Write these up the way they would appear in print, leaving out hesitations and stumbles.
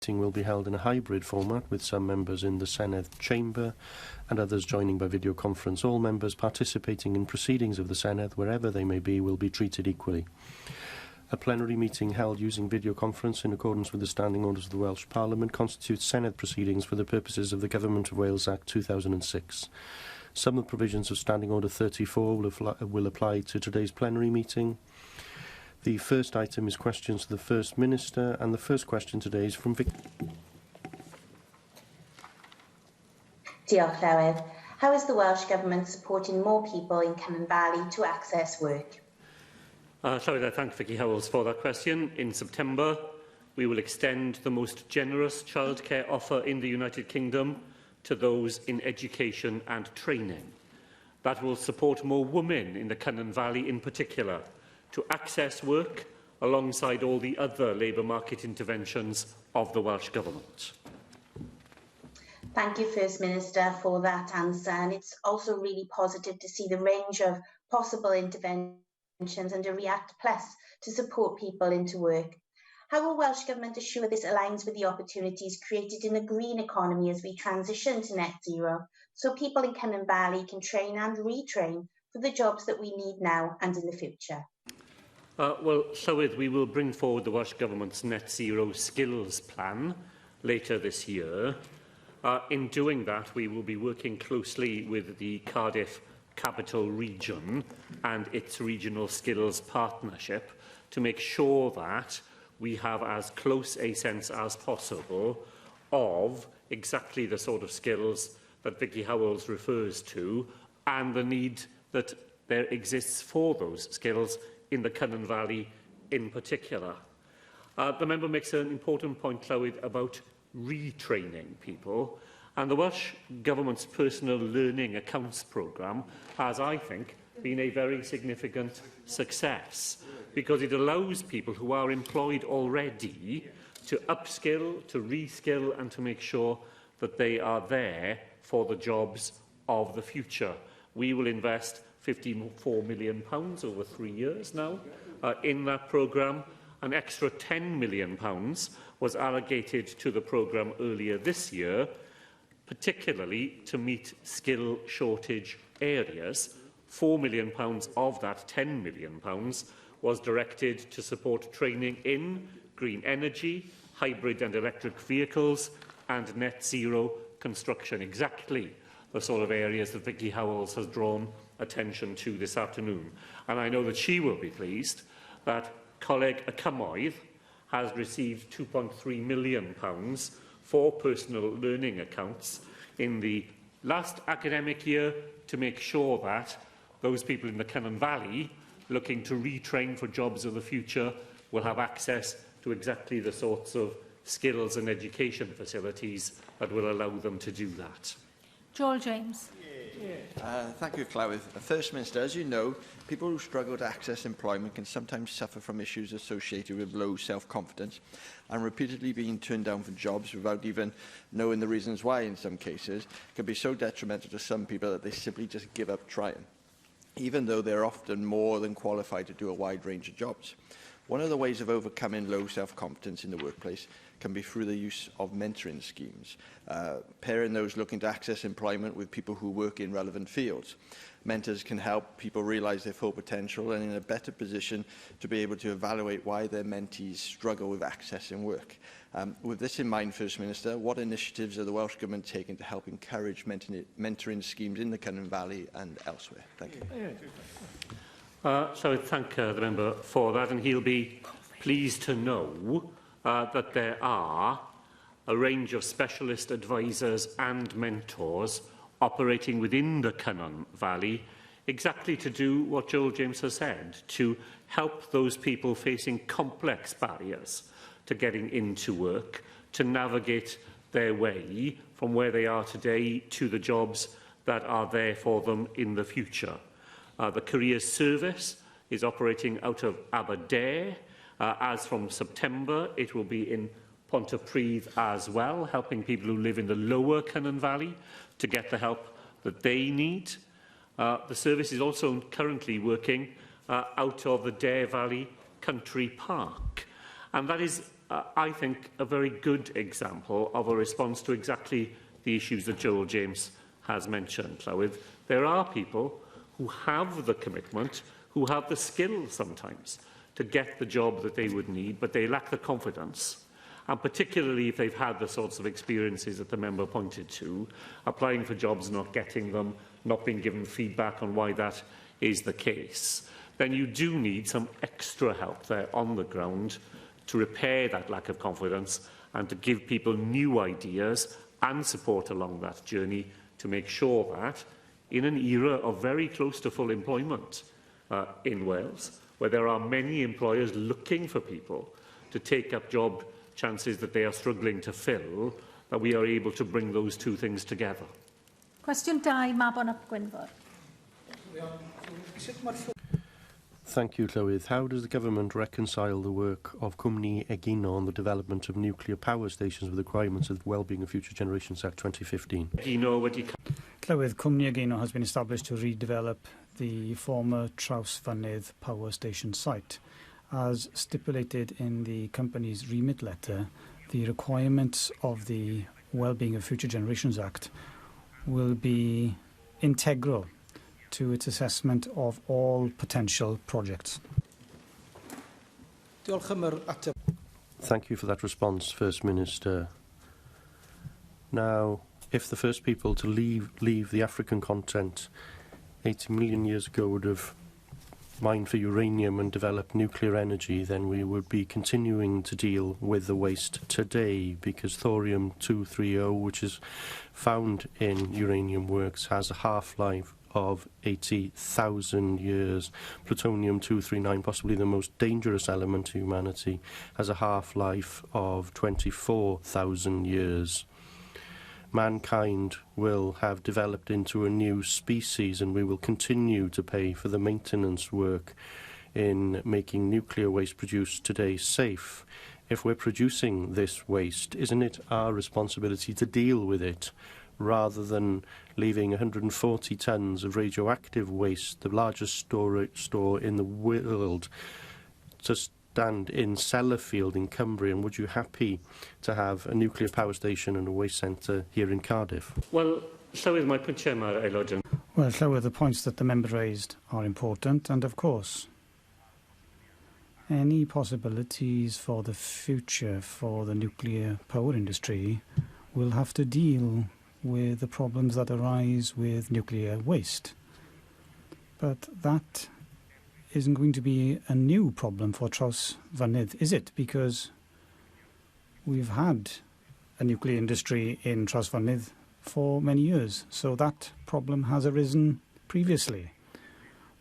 meeting will be held in a hybrid format, with some members in the Senedd chamber and others joining by video conference. All members participating in proceedings of the Senedd, wherever they may be, will be treated equally. A plenary meeting held using video conference in accordance with the Standing Orders of the Welsh Parliament constitutes Senedd proceedings for the purposes of the Government of Wales Act 2006. Some of the provisions of Standing Order 34 will apply to today's plenary meeting. The first item is questions to the First Minister, and the first question today is from Vic. Diolch, Llywydd. How is the Welsh Government supporting more people in Cynon Valley to access work? Llywydd, I thank Vicky Howells for that question. In September, we will extend the most generous childcare offer in the United Kingdom to those in education and training. That will support more women in the Cynon Valley in particular to access work alongside all the other labour market interventions of the Welsh Government. Thank you, First Minister, for that answer. And it's also really positive to see the range of possible interventions under React Plus to support people into work. How will Welsh Government assure this aligns with the opportunities created in the green economy as we transition to net zero, so people in Cynon Valley can train and retrain for the jobs that we need now and in the future? Well, Llywydd, we will bring forward the Welsh Government's Net Zero Skills Plan later this year. In doing that, we will be working closely with the Cardiff Capital Region and its Regional Skills Partnership to make sure that we have as close a sense as possible of exactly the sort of skills that Vicky Howells refers to and the need that there exists for those skills in the Cynon Valley in particular. The member makes an important point, Llywydd, about retraining people, and the Welsh Government's Personal Learning Accounts programme has, I think, been a very significant success because it allows people who are employed already to upskill, to reskill and to make sure that they are there for the jobs of the future. We will invest £54 million over 3 years now in that programme. An extra £10 million was allocated to the programme earlier this year, particularly to meet skill shortage areas. £4 million of that £10 million was directed to support training in green energy, hybrid and electric vehicles and net zero construction, exactly the sort of areas that Vicky Howells has drawn attention to this afternoon. And I know that she will be pleased that Coleg y Cymoedd has received £2.3 million for personal learning accounts in the last academic year to make sure that those people in the Cynon Valley looking to retrain for jobs of the future will have access to exactly the sorts of skills and education facilities that will allow them to do that. Joel James. Thank you, Llywydd. First Minister, as you know, people who struggle to access employment can sometimes suffer from issues associated with low self-confidence and repeatedly being turned down for jobs without even knowing the reasons why in some cases can be so detrimental to some people that they simply just give up trying, even though they're often more than qualified to do a wide range of jobs. One of the ways of overcoming low self-confidence in the workplace can be through the use of mentoring schemes, pairing those looking to access employment with people who work in relevant fields. Mentors can help people realise their full potential and in a better position to be able to evaluate why their mentees struggle with accessing work. With this in mind, First Minister, what initiatives are the Welsh Government taking to help encourage mentoring schemes in the Cynon Valley and elsewhere? Thank you. So I thank the member for that, and he'll be pleased to know that there are a range of specialist advisors and mentors operating within the Cynon Valley exactly to do what Joel James has said, to help those people facing complex barriers to getting into work, to navigate their way from where they are today to the jobs that are there for them in the future. The Careers Service is operating out of Aberdare. As from September, it will be in Pontypridd as well, helping people who live in the lower Cynon Valley to get the help that they need. The service is also currently working out of the Dare Valley Country Park. And that is I think, a very good example of a response to exactly the issues that Joel James has mentioned. Llywydd, there are people who have the commitment, who have the skills sometimes to get the job that they would need, but they lack the confidence. And particularly if they've had the sorts of experiences that the member pointed to, applying for jobs, not getting them, not being given feedback on why that is the case, then you do need some extra help there on the ground to repair that lack of confidence and to give people new ideas and support along that journey to make sure that, in an era of very close to full employment in Wales, where there are many employers looking for people to take up job chances that they are struggling to fill, that we are able to bring those two things together. Cwestiwn 2, Mabon ap Gwynfor. Thank you, Llywydd. How does the government reconcile the work of Cwmni Egino on the development of nuclear power stations with the requirements of the Wellbeing of Future Generations Act 2015? Llywydd, Cwmni Egino has been established to redevelop the former Trawsfynydd power station site. As stipulated in the company's remit letter, the requirements of the Wellbeing of Future Generations Act will be integral to its assessment of all potential projects. Thank you for that response, First Minister. Now, if the first people to leave the African continent 80 million years ago would have mined for uranium and developed nuclear energy, then we would be continuing to deal with the waste today, because thorium-230, which is found in uranium works, has a half-life of 80,000 years. Plutonium-239, possibly the most dangerous element to humanity, has a half-life of 24,000 years. Mankind will have developed into a new species, and we will continue to pay for the maintenance work in making nuclear waste produced today safe. If we're producing this waste, isn't it our responsibility to deal with it, rather than leaving 140 tonnes of radioactive waste, the largest store in the world, to stand in Sellafield in Cumbria? And would you happy to have a nuclear power station and a waste centre here in Cardiff? Well, Llywydd, mae pwyntiau mae'r aelod yn... Well, Llywydd, the points that the member raised are important, and of course, any possibilities for the future for the nuclear power industry will have to deal with the problems that arise with nuclear waste. But that isn't going to be a new problem for Trawsfynydd, is it? Because we've had a nuclear industry in Trawsfynydd for many years, so that problem has arisen previously.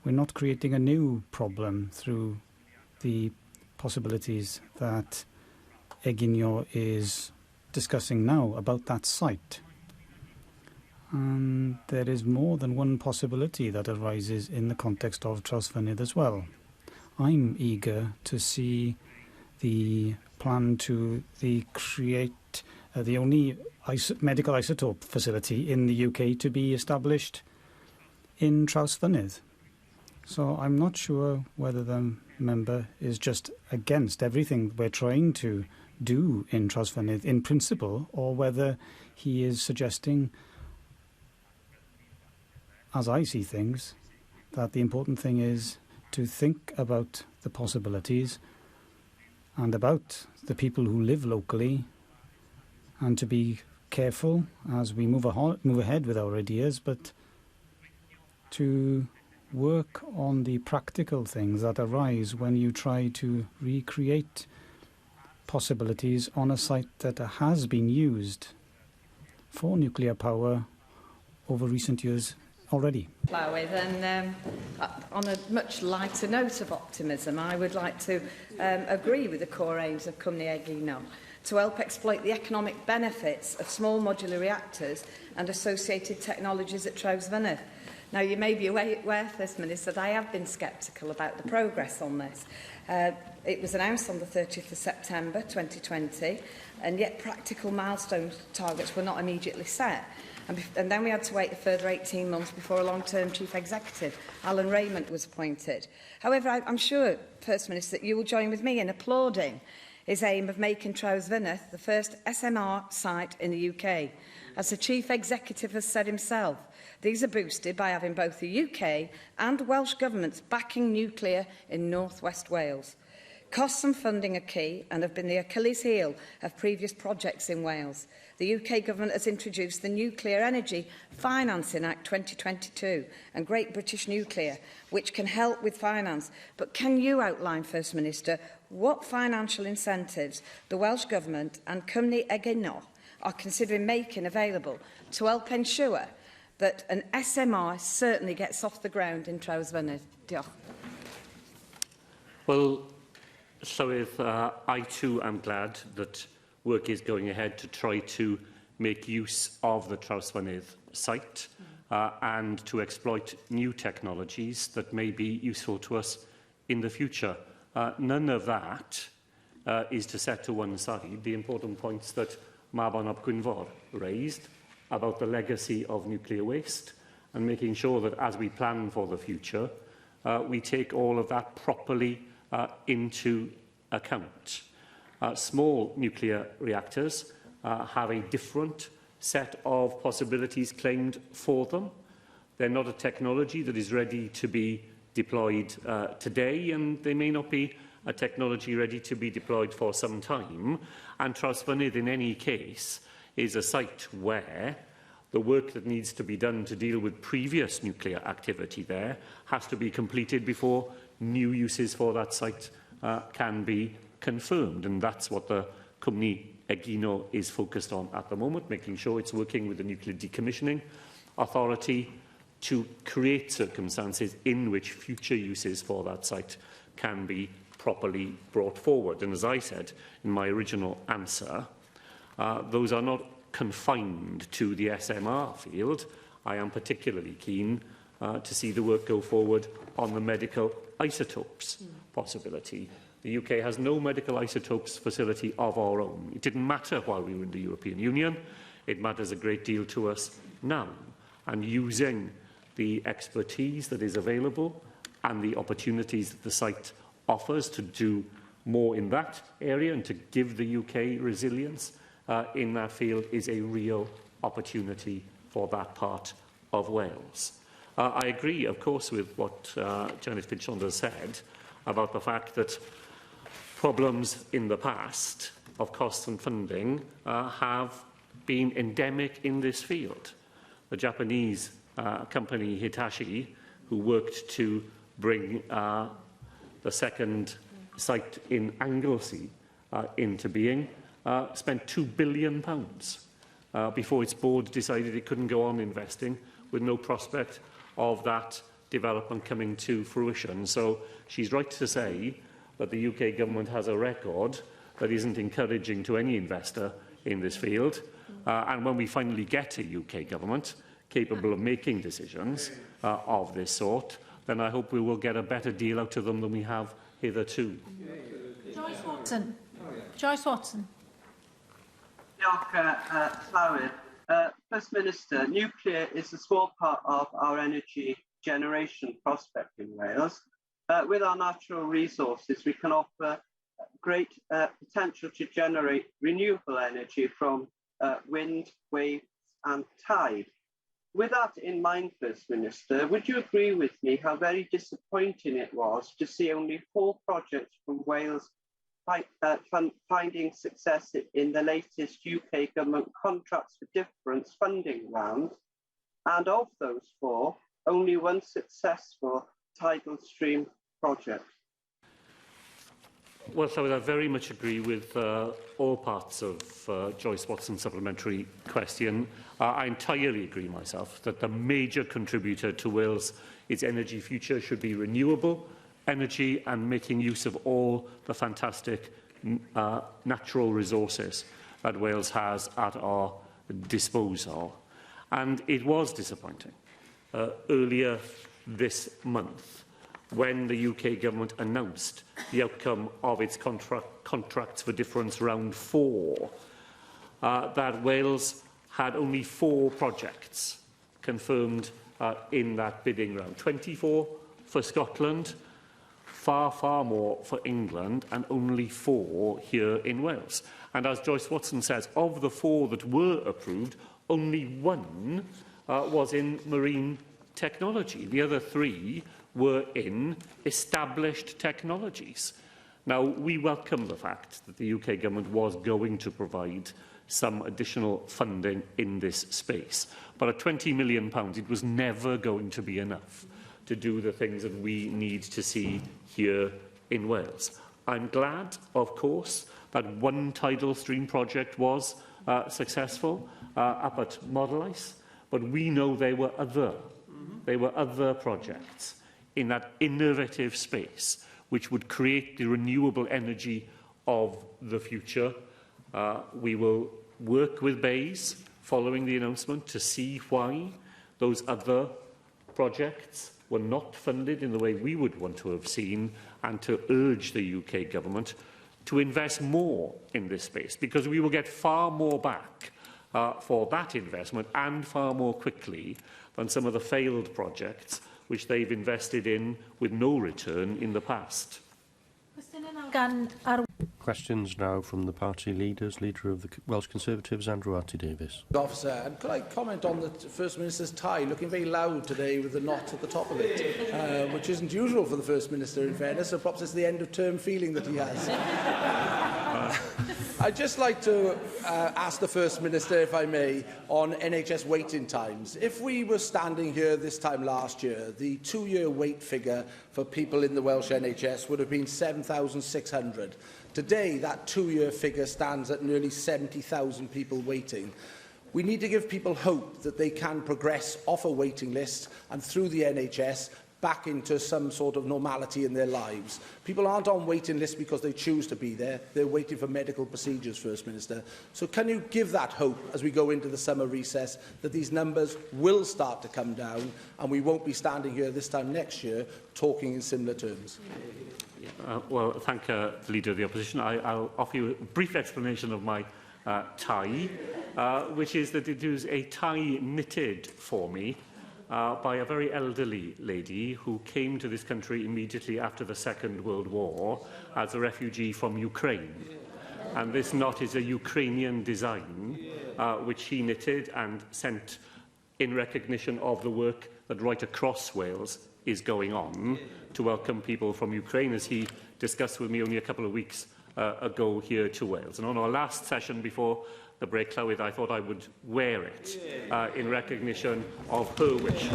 We're not creating a new problem through the possibilities that Egino is discussing now about that site. And there is more than one possibility that arises in the context of Trawsfynydd as well. I'm eager to see the plan to create the only medical isotope facility in the UK to be established in Trawsfynydd. So I'm not sure whether the member is just against everything we're trying to do in Trawsfynydd in principle, or whether he is suggesting, as I see things, that the important thing is to think about the possibilities and about the people who live locally, and to be careful as we move ahead with our ideas, but to work on the practical things that arise when you try to recreate possibilities on a site that has been used for nuclear power over recent years already. Llywydd, and on a much lighter note of optimism, I would like to agree with the core aims of Cwmni Egino to help exploit the economic benefits of small modular reactors and associated technologies at Trawsfynydd. Now, you may be aware, First Minister, that I have been sceptical about the progress on this. It was announced on the 30th of September 2020, and yet practical milestone targets were not immediately set. And then we had to wait a further 18 months before a long-term chief executive, Alan Raymond, was appointed. However, I'm sure, First Minister, that you will join with me in applauding his aim of making Trawsfynydd the first SMR site in the UK. As the Chief Executive has said himself, these are boosted by having both the UK and Welsh governments backing nuclear in North West Wales. Costs and funding are key and have been the Achilles heel of previous projects in Wales. The UK Government has introduced the Nuclear Energy Financing Act 2022 and Great British Nuclear, which can help with finance. But can you outline, First Minister, what financial incentives the Welsh Government and Cwmni Egino are considering making available to help ensure that an SMR certainly gets off the ground in Trawsfynydd? Diolch. Well, Llywydd, I too am glad that work is going ahead to try to make use of the Trawsfynydd site and to exploit new technologies that may be useful to us in the future. None of that is to set to one side the important points that Mabon ap Gwynfor raised about the legacy of nuclear waste and making sure that as we plan for the future, we take all of that properly into account. Small nuclear reactors have a different set of possibilities claimed for them. They're not a technology that is ready to be deployed today, and they may not be a technology ready to be deployed for some time. And Trawsfynydd, in any case, is a site where the work that needs to be done to deal with previous nuclear activity there has to be completed before new uses for that site can be confirmed. And that's what the Cwmni Egino is focused on at the moment, making sure it's working with the Nuclear Decommissioning Authority to create circumstances in which future uses for that site can be properly brought forward. And as I said in my original answer, those are not confined to the SMR field. I am particularly keen to see the work go forward on the medical isotopes possibility. The UK has no medical isotopes facility of our own. It didn't matter while we were in the European Union. It matters a great deal to us now. And using the expertise that is available and the opportunities that the site offers to do more in that area and to give the UK resilience in that field is a real opportunity for that part of Wales. I agree, of course, with what Janet Finch-Saunders said about the fact that problems in the past of cost and funding have been endemic in this field. The Japanese company Hitachi, who worked to bring the second site in Anglesey into being, spent £2 billion before its board decided it couldn't go on investing with no prospect of that development coming to fruition. So she's right to say that the UK government has a record that isn't encouraging to any investor in this field. And when we finally get a UK government capable of making decisions of this sort, then I hope we will get a better deal out of them than we have hitherto. Joyce Watson. Joyce Watson. Llywydd. First Minister, nuclear is a small part of our energy generation prospect in Wales. With our natural resources, we can offer great potential to generate renewable energy from wind, waves and tide. With that in mind, First Minister, would you agree with me how very disappointing it was to see only 4 projects from Wales finding success in the latest UK government contracts for difference funding round, and of those 4, only 1 successful tidal stream project? Well, so I very much agree with all parts of Joyce Watson's supplementary question. I entirely agree myself that the major contributor to Wales' its energy future should be renewable energy and making use of all the fantastic natural resources that Wales has at our disposal. And it was disappointing earlier this month when the UK government announced the outcome of its contracts for difference round 4, that Wales had only 4 projects confirmed in that bidding round. 24 for Scotland, far, far more for England and only 4 here in Wales. And as Joyce Watson says, of the 4 that were approved, only 1 was in marine technology. The other 3 were in established technologies. Now, we welcome the fact that the UK Government was going to provide some additional funding in this space. But at £20 million, it was never going to be enough to do the things that we need to see here in Wales. I'm glad, of course, that one tidal stream project was successful up at Model Ice, but we know there were other projects in that innovative space which would create the renewable energy of the future. We will work with BEIS following the announcement to see why those other projects were not funded in the way we would want to have seen, and to urge the UK Government to invest more in this space, because we will get far more back for that investment, and far more quickly than some of the failed projects which they've invested in with no return in the past. Questions now from the party leaders. Leader of the Welsh Conservatives, Andrew Arty-Davies. Officer, and could I comment on the First Minister's tie, looking very loud today with the knot at the top of it, which isn't usual for the First Minister, in fairness, so perhaps it's the end-of-term feeling that he has. I'd just like to ask the First Minister, if I may, on NHS waiting times. If we were standing here this time last year, the 2-year wait figure for people in the Welsh NHS would have been 7,600. Today, that 2-year figure stands at nearly 70,000 people waiting. We need to give people hope that they can progress off a waiting list and through the NHS back into some sort of normality in their lives. People aren't on waiting lists because they choose to be there. They're waiting for medical procedures, First Minister. So can you give that hope as we go into the summer recess that these numbers will start to come down and we won't be standing here this time next year talking in similar terms? Well, thank the Leader of the Opposition. I'll offer you a brief explanation of my tie, which is that it is a tie knitted for me by a very elderly lady who came to this country immediately after the Second World War as a refugee from Ukraine. And this knot is a Ukrainian design, which she knitted and sent in recognition of the work that right across Wales is going on to welcome people from Ukraine, as he discussed with me only a couple of weeks ago here to Wales. And on our last session before the break, Llywydd, I thought I would wear it in recognition of her wish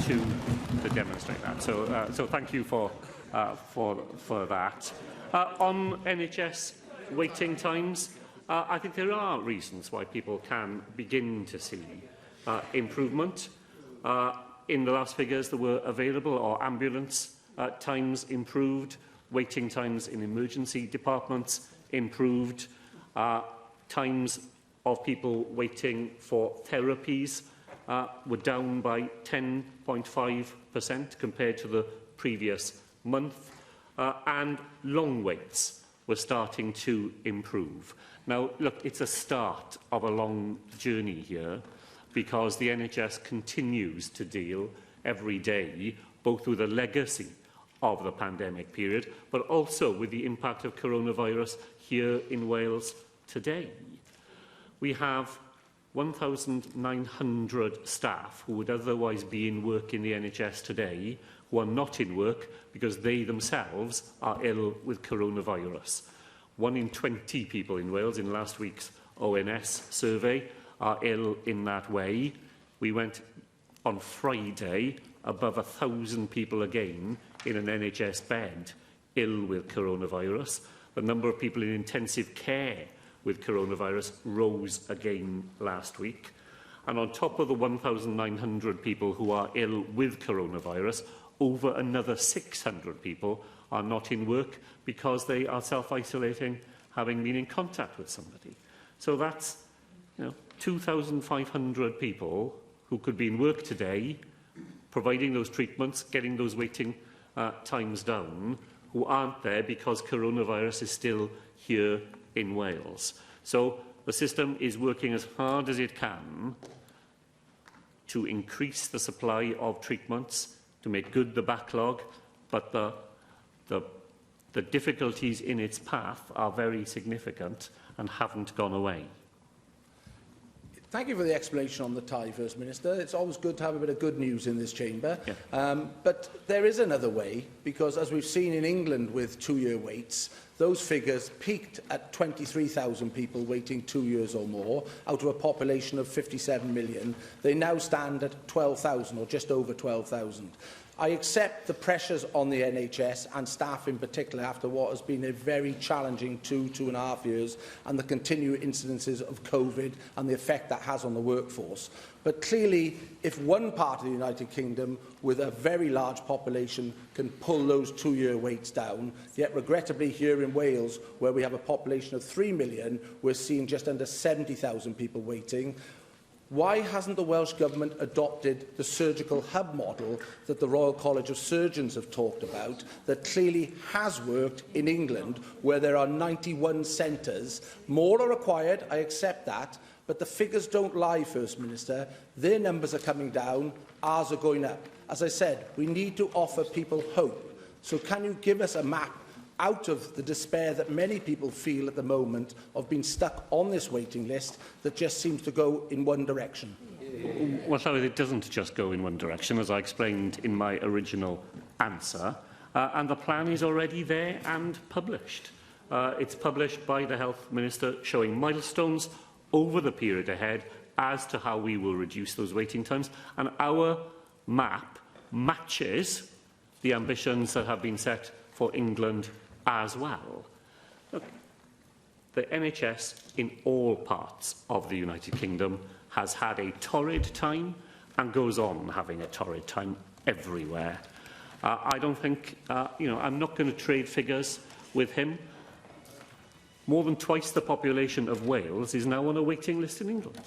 to demonstrate that. So thank you for that. On NHS waiting times, I think there are reasons why people can begin to see improvement. In the last figures that were available, our ambulance times improved, waiting times in emergency departments improved, times of people waiting for therapies were down by 10.5% compared to the previous month, and long waits were starting to improve. Now, look, it's a start of a long journey here, because the NHS continues to deal every day both with the legacy of the pandemic period, but also with the impact of coronavirus here in Wales today. We have 1,900 staff who would otherwise be in work in the NHS today who are not in work because they themselves are ill with coronavirus. 1 in 20 people in Wales in last week's ONS survey are ill in that way. We went on Friday above 1,000 people again in an NHS bed ill with coronavirus. The number of people in intensive care with coronavirus rose again last week. And on top of the 1,900 people who are ill with coronavirus, over another 600 people are not in work because they are self-isolating, having been in contact with somebody. So that's 2,500 people who could be in work today, providing those treatments, getting those waiting times down, who aren't there because coronavirus is still here in Wales. So the system is working as hard as it can to increase the supply of treatments, to make good the backlog, but the the difficulties in its path are very significant and haven't gone away. Thank you for the explanation on the tie, First Minister. It's always good to have a bit of good news in this chamber. Yeah. But there is another way, because as we've seen in England with 2-year waits, those figures peaked at 23,000 people waiting 2 years or more, out of a population of 57 million. They now stand at 12,000, or just over 12,000. I accept the pressures on the NHS and staff in particular after what has been a very challenging 2.5 years and the continued incidences of COVID and the effect that has on the workforce. But clearly, if one part of the United Kingdom with a very large population can pull those 2-year waits down, yet regrettably here in Wales, where we have a population of 3 million, we're seeing just under 70,000 people waiting. Why hasn't the Welsh Government adopted the surgical hub model that the Royal College of Surgeons have talked about, that clearly has worked in England, where there are 91 centres? More are required, I accept that, but the figures don't lie, First Minister. Their numbers are coming down, ours are going up. As I said, we need to offer people hope. So can you give us a map out of the despair that many people feel at the moment of being stuck on this waiting list that just seems to go in one direction? Well, it doesn't just go in one direction, as I explained in my original answer, and the plan is already there and published. It's published by the Health Minister, showing milestones over the period ahead as to how we will reduce those waiting times, and our map matches the ambitions that have been set for England as well. Look, the NHS in all parts of the United Kingdom has had a torrid time and goes on having a torrid time everywhere. I don't think, I'm not going to trade figures with him. More than twice the population of Wales is now on a waiting list in England.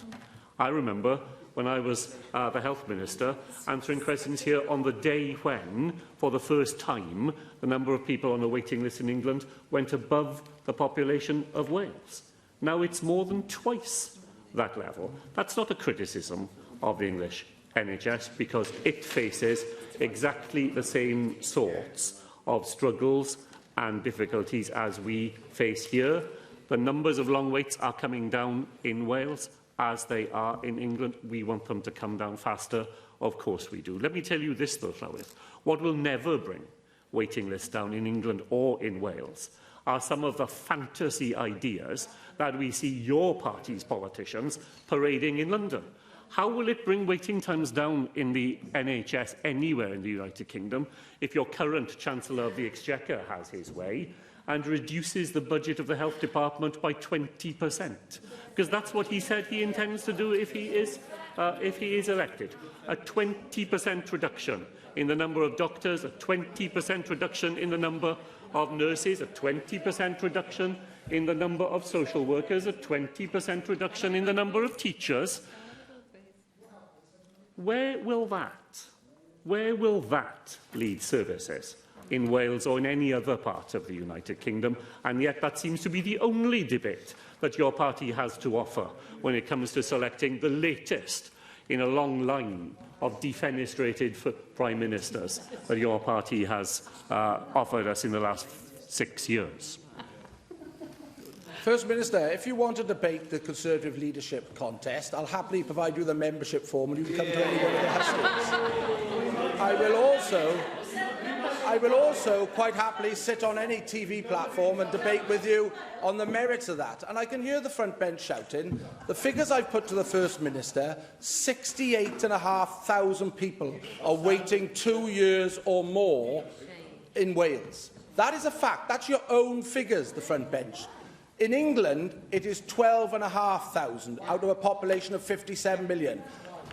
I remember when I was the Health Minister, answering questions here on the day when, for the first time, the number of people on a waiting list in England went above the population of Wales. Now it's more than twice that level. That's not a criticism of the English NHS, because it faces exactly the same sorts of struggles and difficulties as we face here. The numbers of long waits are coming down in Wales, as they are in England. We want them to come down faster. Of course we do. Let me tell you this, though, Llywydd. What will never bring waiting lists down in England or in Wales are some of the fantasy ideas that we see your party's politicians parading in London. How will it bring waiting times down in the NHS anywhere in the United Kingdom if your current Chancellor of the Exchequer has his way and reduces the budget of the Health Department by 20%? Because that's what he said he intends to do if he is elected. A 20% reduction in the number of doctors, a 20% reduction in the number of nurses, a 20% reduction in the number of social workers, a 20% reduction in the number of teachers. Where will that lead services in Wales or in any other part of the United Kingdom? And yet that seems to be the only debate that your party has to offer when it comes to selecting the latest in a long line of defenestrated prime ministers that your party has offered us in the last 6 years. First Minister, if you want to debate the Conservative leadership contest, I'll happily provide you the membership form and you can come to any one of the hustings. I will also quite happily sit on any TV platform and debate with you on the merits of that. And I can hear the front bench shouting. The figures I've put to the First Minister, 68,500 people are waiting 2 years or more in Wales. That is a fact. That's your own figures, the front bench. In England, it is 12,500 out of a population of 57 million.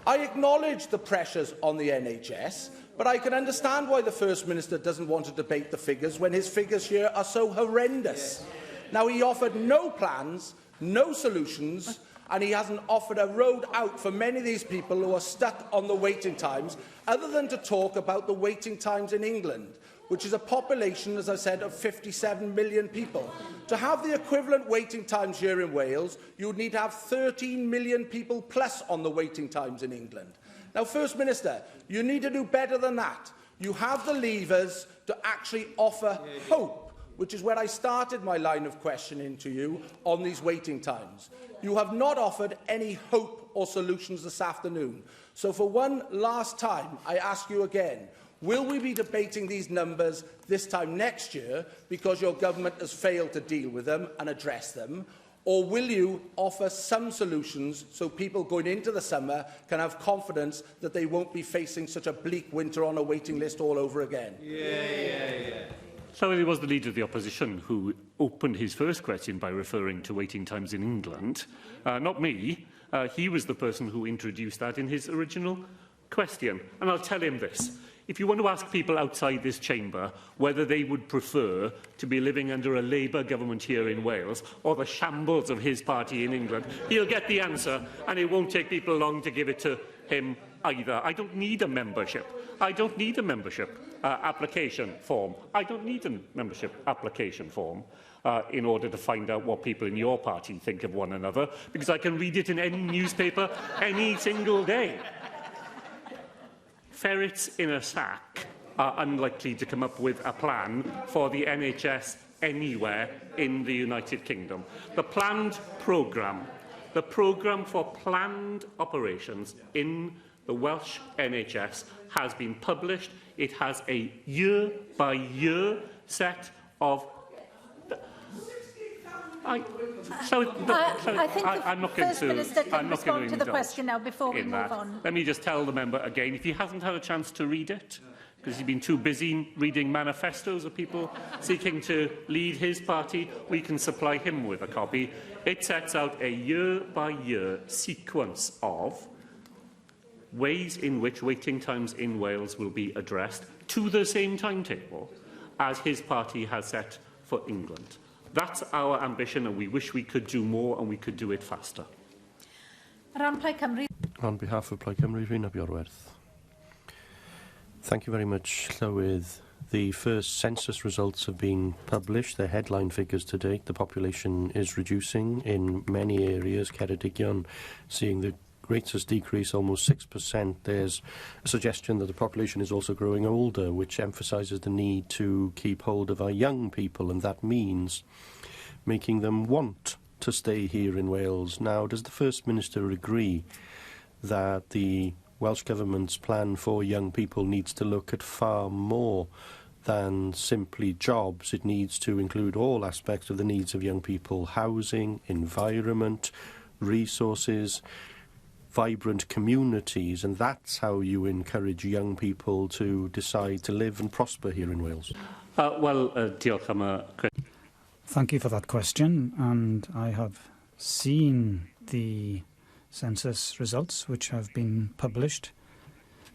I acknowledge the pressures on the NHS, but I can understand why the First Minister doesn't want to debate the figures when his figures here are so horrendous. Now, he offered no plans, no solutions, and he hasn't offered a road out for many of these people who are stuck on the waiting times, other than to talk about the waiting times in England, which is a population, as I said, of 57 million people. To have the equivalent waiting times here in Wales, you would need to have 13 million people plus on the waiting times in England. Now, First Minister, you need to do better than that. You have the levers to actually offer hope, which is where I started my line of questioning to you on these waiting times. You have not offered any hope or solutions this afternoon. So for one last time, I ask you again, will we be debating these numbers this time next year because your government has failed to deal with them and address them? Or will you offer some solutions so people going into the summer can have confidence that they won't be facing such a bleak winter on a waiting list all over again? So it was the Leader of the Opposition who opened his first question by referring to waiting times in England, not me. He was the person who introduced that in his original question. And I'll tell him this. If you want to ask people outside this chamber whether they would prefer to be living under a Labour government here in Wales or the shambles of his party in England, he'll get the answer, and it won't take people long to give it to him either. I don't need a membership. I don't need a membership application form. I don't need a membership application form in order to find out what people in your party think of one another, because I can read it in any newspaper any single day. Ferrets in a sack are unlikely to come up with a plan for the NHS anywhere in the United Kingdom. The programme for planned operations in the Welsh NHS has been published. It has a year-by-year set of... I think I'm not the First Minister can respond to the indulge question now before we in move that. on. Let me just tell the member again, if he hasn't had a chance to read it, because he's been too busy reading manifestos of people seeking to lead his party, we can supply him with a copy. It sets out a year-by-year sequence of ways in which waiting times in Wales will be addressed to the same timetable as his party has set for England. That's our ambition, and we wish we could do more and we could do it faster. On behalf of Plaid Cymru, Rhyn Abiorwerth. Thank you very much, Llywydd. The first census results have been published. They're headline figures to date. The population is reducing in many areas. Ceredigion seeing the greatest decrease, almost 6%. There's a suggestion that the population is also growing older, which emphasises the need to keep hold of our young people, and that means making them want to stay here in Wales. Now, does the First Minister agree that the Welsh Government's plan for young people needs to look at far more than simply jobs? It needs to include all aspects of the needs of young people: housing, environment, resources, vibrant communities, and that's how you encourage young people to decide to live and prosper here in Wales. Diolch am y cwestiwn. Thank you for that question, and I have seen the census results which have been published.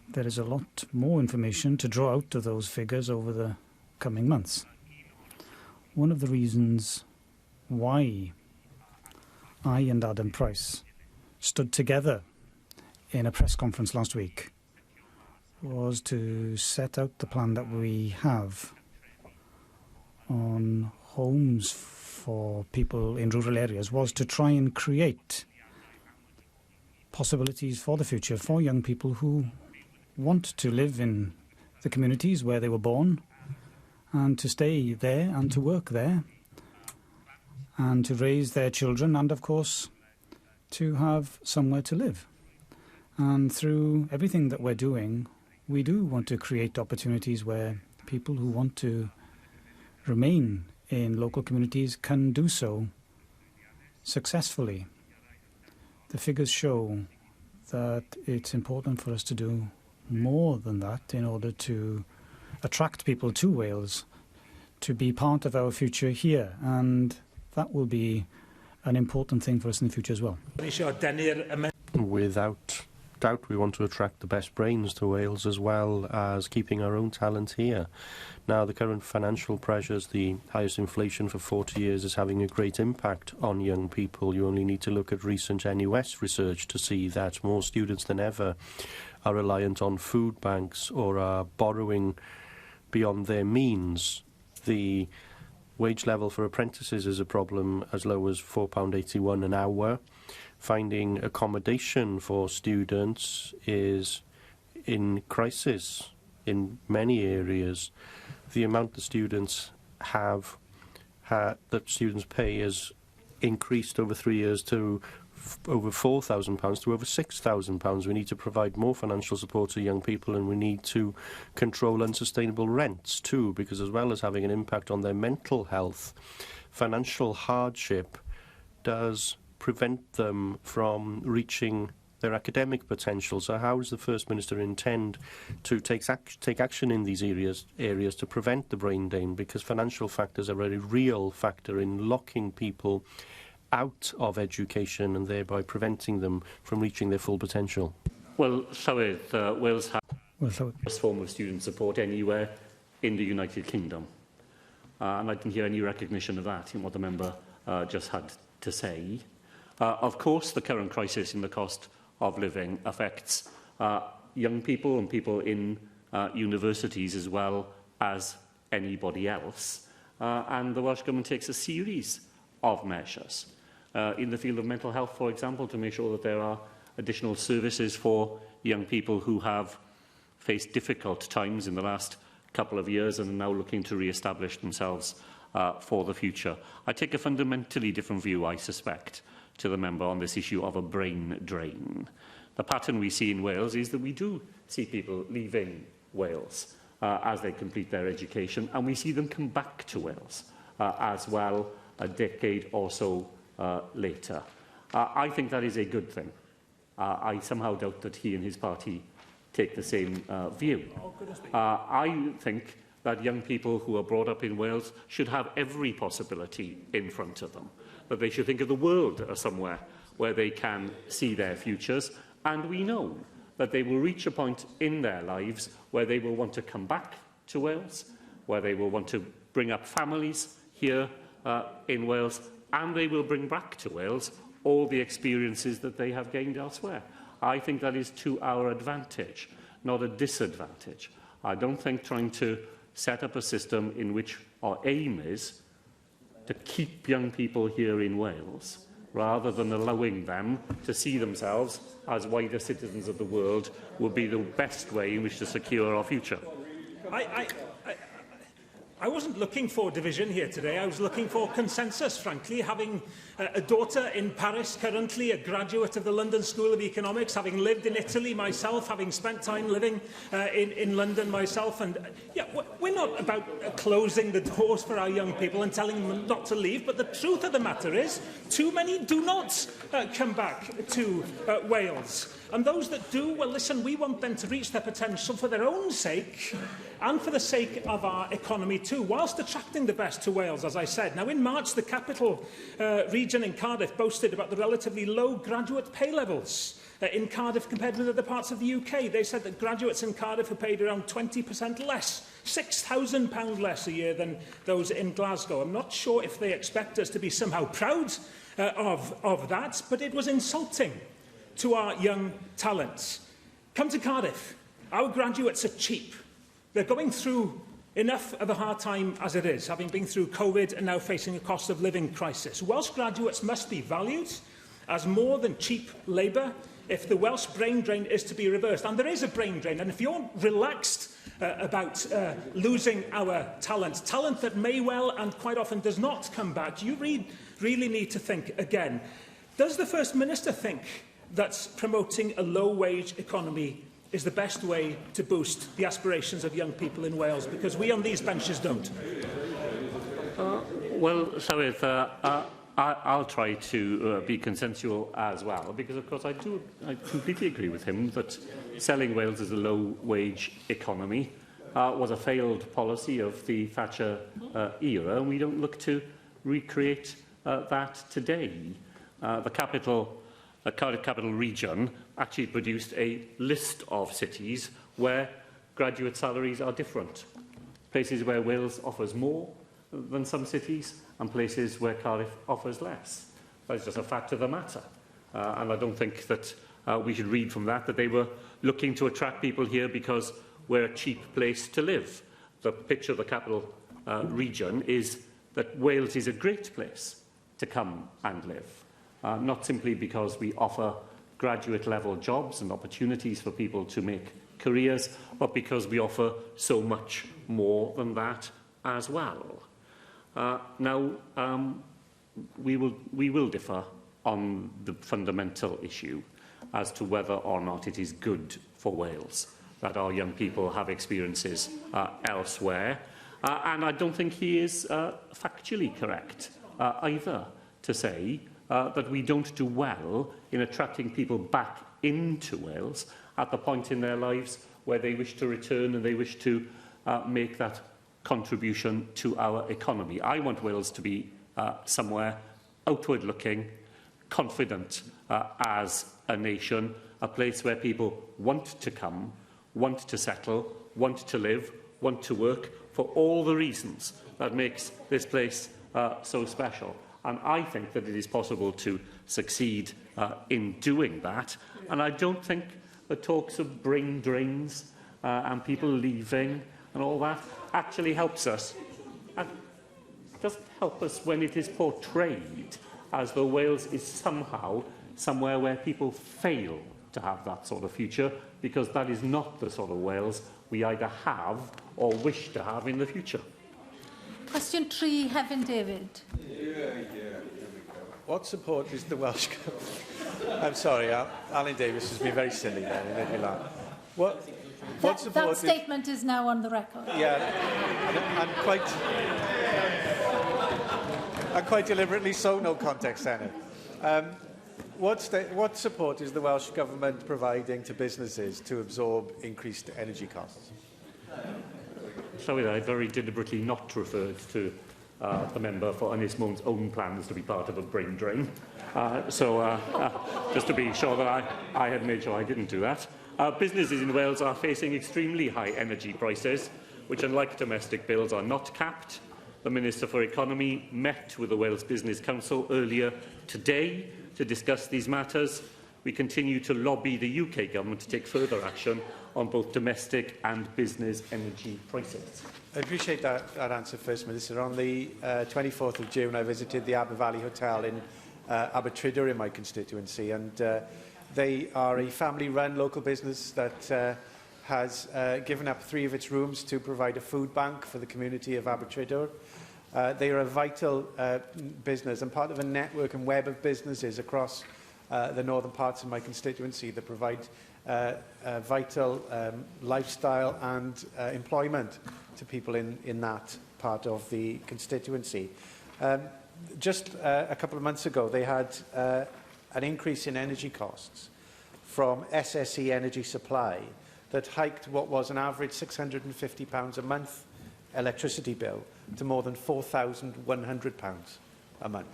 There is a lot more information to draw out of those figures over the coming months. One of the reasons why I and Adam Price stood together in a press conference last week was to set out the plan that we have on homes for people in rural areas, was to try and create possibilities for the future for young people who want to live in the communities where they were born and to stay there and to work there and to raise their children and, of course, to have somewhere to live. And through everything that we're doing, we do want to create opportunities where people who want to remain in local communities can do so successfully. The figures show that it's important for us to do more than that in order to attract people to Wales, to be part of our future here, and that will be an important thing for us in the future as well. Without doubt, we want to attract the best brains to Wales as well as keeping our own talent here. Now, the current financial pressures, the highest inflation for 40 years, is having a great impact on young people. You only need to look at recent NUS research to see that more students than ever are reliant on food banks or are borrowing beyond their means. The wage level for apprentices is a problem, as low as £4.81 an hour. Finding accommodation for students is in crisis. in many areas, the amount the students have, that students pay has increased over 3 years to over £4,000 to over £6,000. We need to provide more financial support to young people, and we need to control unsustainable rents too, because as well as having an impact on their mental health, financial hardship does prevent them from reaching their academic potential. So how does the First Minister intend to take action in these areas to prevent the brain drain? Because financial factors are a very real factor in locking people out of education and thereby preventing them from reaching their full potential. Well, Llywydd, Wales has the best form of student support anywhere in the United Kingdom. And I didn't hear any recognition of that in what the member just had to say. Of course, the current crisis in the cost of living affects young people and people in universities as well as anybody else. And the Welsh Government takes a series of measures in the field of mental health, for example, to make sure that there are additional services for young people who have faced difficult times in the last couple of years and are now looking to re-establish themselves for the future. I take a fundamentally different view, I suspect, to the member on this issue of a brain drain. The pattern we see in Wales is that we do see people leaving Wales as they complete their education, and we see them come back to Wales as well a decade or so later. I think that is a good thing. I somehow doubt that he and his party take the same view. I think that young people who are brought up in Wales should have every possibility in front of them, that they should think of the world as somewhere where they can see their futures, and we know that they will reach a point in their lives where they will want to come back to Wales, where they will want to bring up families here in Wales, and they will bring back to Wales all the experiences that they have gained elsewhere. I think that is to our advantage, not a disadvantage. I don't think trying to set up a system in which our aim is to keep young people here in Wales, rather than allowing them to see themselves as wider citizens of the world, will be the best way in which to secure our future. I wasn't looking for division here today. I was looking for consensus, frankly. Having a daughter in Paris currently, a graduate of the London School of Economics, having lived in Italy myself, having spent time living in London myself. And yeah, we're not about closing the doors for our young people and telling them not to leave, but the truth of the matter is too many do not come back to Wales. And those that do, well, listen, we want them to reach their potential for their own sake and for the sake of our economy too, whilst attracting the best to Wales, as I said. Now, in March, the capital region in Cardiff boasted about the relatively low graduate pay levels in Cardiff compared with other parts of the UK. They said that graduates in Cardiff are paid around 20% less, £6,000 less a year than those in Glasgow. I'm not sure if they expect us to be somehow proud of that, but it was insulting to our young talents. Come to Cardiff. Our graduates are cheap. They're going through enough of a hard time as it is, having been through COVID and now facing a cost of living crisis. Welsh graduates must be valued as more than cheap labour if the Welsh brain drain is to be reversed. And there is a brain drain, and if you're relaxed about losing our talent that may well and quite often does not come back, you really need to think again. Does the First Minister think that promoting a low-wage economy is the best way to boost the aspirations of young people in Wales? Because we on these benches don't. Well, Llywydd, I'll try to be consensual as well, because, of course, I completely agree with him that selling Wales as a low-wage economy was a failed policy of the Thatcher era, and we don't look to recreate that today. The Cardiff Capital Region actually produced a list of cities where graduate salaries are different. Places where Wales offers more than some cities and places where Cardiff offers less. That's just a fact of the matter. And I don't think that we should read from that they were looking to attract people here because we're a cheap place to live. The picture of the capital region is that Wales is a great place to come and live. Not simply because we offer graduate-level jobs and opportunities for people to make careers, but because we offer so much more than that as well. We will differ on the fundamental issue as to whether or not it is good for Wales that our young people have experiences elsewhere. And I don't think he is factually correct either to say that we don't do well in attracting people back into Wales at the point in their lives where they wish to return and they wish to make that contribution to our economy. I want Wales to be somewhere outward-looking, confident as a nation, a place where people want to come, want to settle, want to live, want to work, for all the reasons that makes this place so special. And I think that it is possible to succeed in doing that. And I don't think the talks of brain drains and people leaving and all that actually helps us. It doesn't help us when it is portrayed as though Wales is somehow somewhere where people fail to have that sort of future, because that is not the sort of Wales we either have or wish to have in the future. Question 3, Hefin David. What support is the Welsh Government? I'm sorry, Alan Davis has been very silly there. He made me laugh. What support that statement is now on the record. Yeah, and quite deliberately so, no context, Senate. What support is the Welsh Government providing to businesses to absorb increased energy costs? Sorry, I very deliberately not referred to the member for Ynys Mone's own plans to be part of a brain drain. Just to be sure that I had made sure I didn't do that. Businesses in Wales are facing extremely high energy prices, which, unlike domestic bills, are not capped. The Minister for Economy met with the Wales Business Council earlier today to discuss these matters. We continue to lobby the UK Government to take further action on both domestic and business energy prices. I appreciate that answer, First Minister. On the 24th of June, I visited the Aber Valley Hotel in Abertryder in my constituency, and they are a family-run local business that has given up 3 of its rooms to provide a food bank for the community of Abertryder. They are a vital business and part of a network and web of businesses across the northern parts of my constituency that provide vital lifestyle and employment to people in that part of the constituency. Just a couple of months ago, they had an increase in energy costs from SSE Energy Supply that hiked what was an average £650 a month electricity bill to more than £4,100 a month.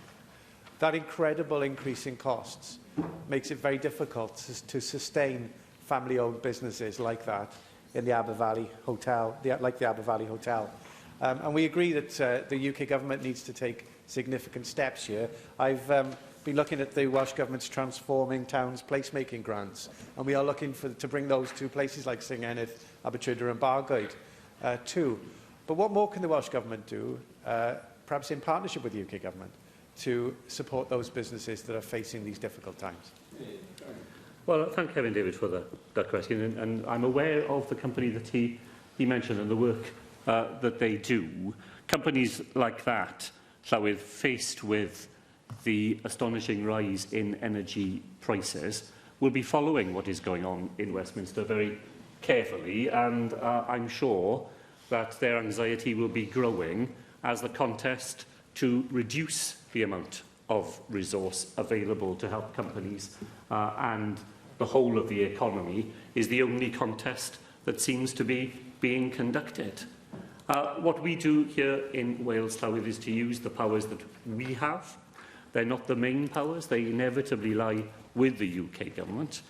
That incredible increase in costs makes it very difficult to sustain family-owned businesses like that in the Aber Valley Hotel, like the Aber Valley Hotel. And we agree that the UK Government needs to take significant steps here. I've been looking at the Welsh Government's Transforming Towns placemaking grants, and we are looking to bring those to places like Sir Enith, Abertryder and Bargoed too. But what more can the Welsh Government do, perhaps in partnership with the UK Government, to support those businesses that are facing these difficult times? Well, thank Kevin David for that question, and I'm aware of the company that he mentioned and the work that they do. Companies like that, Llywydd, faced with the astonishing rise in energy prices, will be following what is going on in Westminster very carefully, and I'm sure that their anxiety will be growing as the contest to reduce the amount of resource available to help companies and the whole of the economy is the only contest that seems to be being conducted. What we do here in Wales, Llywydd, is to use the powers that we have. They're not the main powers. They inevitably lie with the UK Government.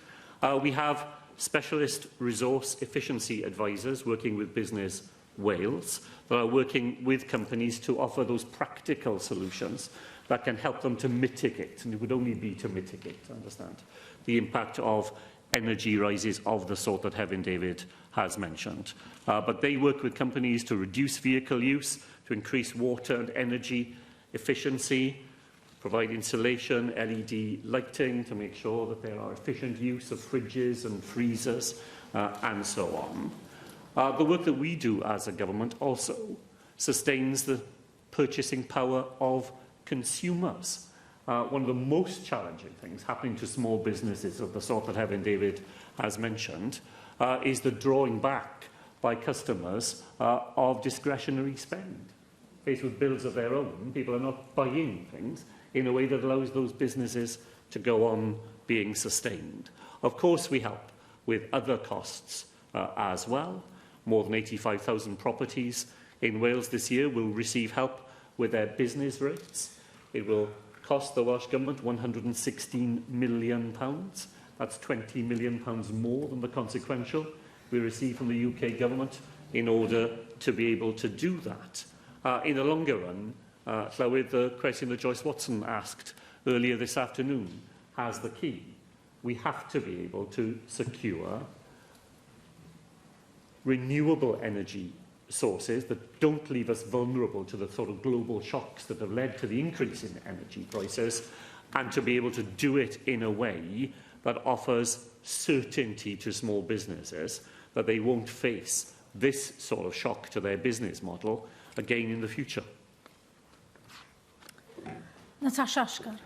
We have specialist resource efficiency advisors working with Business Wales that are working with companies to offer those practical solutions that can help them to mitigate, and it would only be to mitigate, understand, the impact of energy rises of the sort that Hefin David has mentioned. But they work with companies to reduce vehicle use, to increase water and energy efficiency, provide insulation, LED lighting to make sure that there are efficient use of fridges and freezers, and so on. The work that we do as a government also sustains the purchasing power of consumers. One of the most challenging things happening to small businesses of the sort that Heaven David has mentioned is the drawing back by customers of discretionary spend. Faced with bills of their own, people are not buying things in a way that allows those businesses to go on being sustained. Of course, we help with other costs as well. More than 85,000 properties in Wales this year will receive help with their business rates. It will cost the Welsh Government £116 million. That's £20 million more than the consequential we receive from the UK Government in order to be able to do that. In the longer run, Llywydd, the question that Joyce Watson asked earlier this afternoon has the key. We have to be able to secure renewable energy sources that don't leave us vulnerable to the sort of global shocks that have led to the increase in energy prices, and to be able to do it in a way that offers certainty to small businesses that they won't face this sort of shock to their business model again in the future. Natasha Ashkar.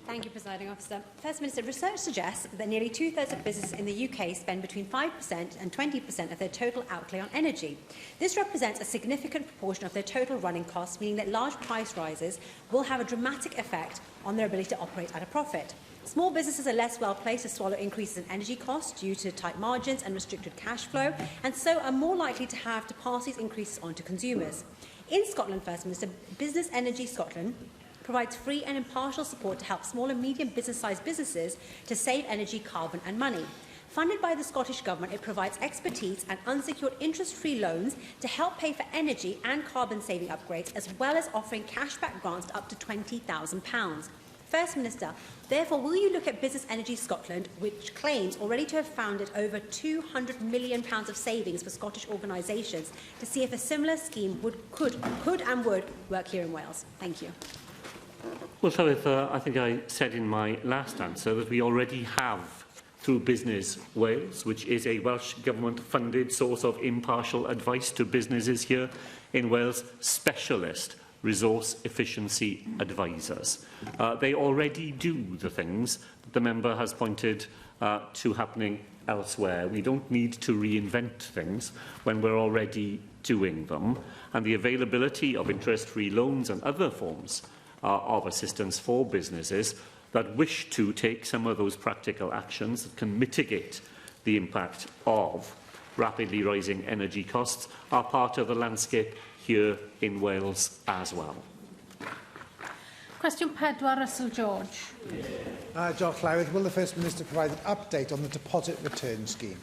Thank you, Presiding Officer. First Minister, research suggests that nearly two-thirds of businesses in the UK spend between 5% and 20% of their total outlay on energy. This represents a significant proportion of their total running costs, meaning that large price rises will have a dramatic effect on their ability to operate at a profit. Small businesses are less well placed to swallow increases in energy costs due to tight margins and restricted cash flow, and so are more likely to have to pass these increases on to consumers. In Scotland, First Minister, Business Energy Scotland provides free and impartial support to help small and medium business-sized businesses to save energy, carbon and money. Funded by the Scottish Government, it provides expertise and unsecured interest-free loans to help pay for energy and carbon-saving upgrades, as well as offering cashback grants to up to £20,000. First Minister, therefore, will you look at Business Energy Scotland, which claims already to have founded over £200 million of savings for Scottish organisations, to see if a similar scheme could and would work here in Wales? Thank you. Well, so I think I said in my last answer that we already have, through Business Wales, which is a Welsh Government-funded source of impartial advice to businesses here in Wales, specialist resource efficiency advisors. They already do the things that the member has pointed to happening elsewhere. We don't need to reinvent things when we're already doing them. And the availability of interest-free loans and other forms of assistance for businesses that wish to take some of those practical actions that can mitigate the impact of rapidly rising energy costs are part of the landscape here in Wales as well. Question 4, Russell George. John Llywydd, will the First Minister provide an update on the deposit return scheme?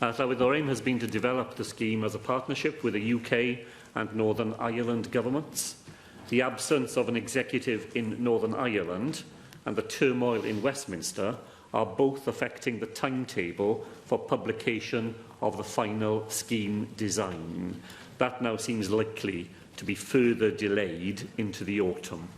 Llywydd, our aim has been to develop the scheme as a partnership with the UK and Northern Ireland governments. The absence of an executive in Northern Ireland and the turmoil in Westminster are both affecting the timetable for publication of the final scheme design. That now seems likely to be further delayed into the autumn.